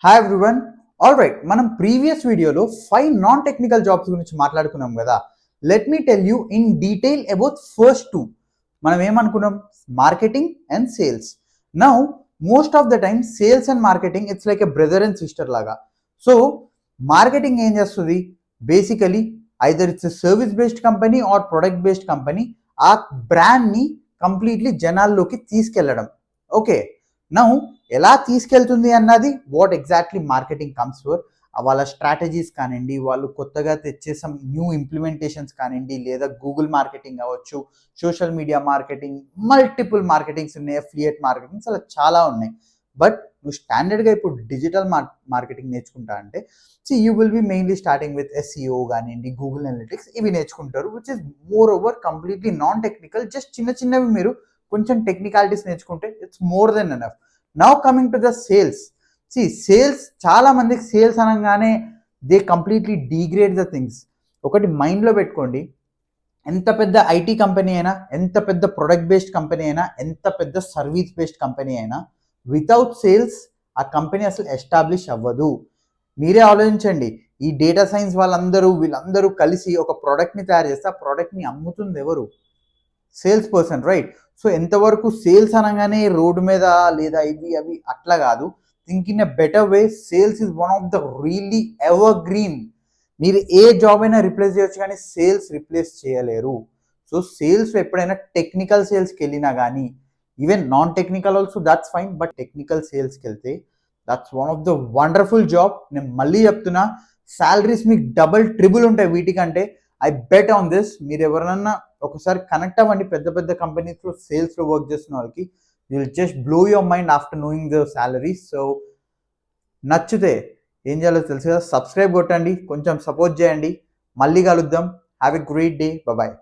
Hi everyone. Alright, మనం previous వీడియోలో 5 non technical jobs గురించి మాట్లాడుకున్నాం కదా. Let me tell you in detail about first two. మనం ఏమనుకున్నాం? Marketing and sales. Now most of the time sales and marketing it's like a brother and sister లాగా. So marketing ఏం చేస్తుంది? Basically either it's service based company or product based company ఆ బ్రాండ్ని completely జనాల్లోకి తీసుకెళ్ళడం. Okay, now ఎలా తీసుకెళ్తుంది అన్నది what exactly marketing comes for. వాళ్ళ స్ట్రాటజీస్ కానివ్వండి, వాళ్ళు కొత్తగా తెచ్చే సమ్ న్యూ ఇంప్లిమెంటేషన్స్ కానివ్వండి, లేదా గూగుల్ మార్కెటింగ్ అవ్వచ్చు, social media marketing, multiple marketings ఉన్నాయి, అఫిలియేట్ మార్కెటింగ్స్ అలా చాలా ఉన్నాయి. బట్ నువ్వు స్టాండర్డ్గా ఇప్పుడు డిజిటల్ మార్కెటింగ్ నేర్చుకుంటా అంటే you will be mainly starting with SEO కానివ్వండి, గూగుల్ అనలిటిక్స్ ఇవి నేర్చుకుంటారు, which is more over completely non technical. Just చిన్న చిన్నవి మీరు కొంచెం టెక్నికాలిటీస్ నేర్చుకుంటే it's more than enough. Now coming to the sales. Sales చాలా మందికి సేల్స్ అనగానే they completely degrade the things. ఒకటి మైండ్లో పెట్టుకోండి, ఎంత పెద్ద ఐటీ కంపెనీ అయినా, ఎంత పెద్ద ప్రొడక్ట్ బేస్డ్ కంపెనీ అయినా, ఎంత పెద్ద సర్వీస్ బేస్డ్ కంపెనీ అయినా, వితౌట్ సేల్స్ ఆ కంపెనీ అసలు ఎస్టాబ్లిష్ అవ్వదు. మీరే ఆలోచించండి, ఈ డేటా సైన్స్ వీళ్ళందరూ కలిసి ఒక ప్రోడక్ట్ని తయారు చేస్తే ఆ ప్రోడక్ట్ని అమ్ముతుంది ఎవరు? Sales person, right? సో ఎంతవరకు సేల్స్ అనగానే రోడ్డు మీద లేదా ఇవి అవి అట్లా కాదు. Think in a better way. Sales is one of the really evergreen. మీరు ఏ జాబ్ అయినా రిప్లేస్ చేయొచ్చు కానీ సేల్స్ రిప్లేస్ చేయలేరు. సో సేల్స్ ఎప్పుడైనా టెక్నికల్ సేల్స్కి వెళ్ళినా కానీ, even non technical also that's fine, but technical సేల్స్కి వెళ్తే that's one of the wonderful job. నేను మళ్ళీ చెప్తున్నా, శాలరీస్ మీకు డబుల్ ట్రిబుల్ ఉంటాయి వీటికంటే. I bet on this. మీరు ఎవరైనా ఒకసారి కనెక్ట్ అవ్వండి పెద్ద పెద్ద కంపెనీస్లో సేల్స్లో వర్క్ చేస్తున్న వాళ్ళకి. You will just blow your mind after knowing the salaries. So నచ్చితే ఏం చేయాలో తెలుసు కదా, సబ్స్క్రైబ్ కొట్టండి, కొంచెం సపోర్ట్ చేయండి. మళ్ళీ కలుద్దాం. Have a great day. Bye.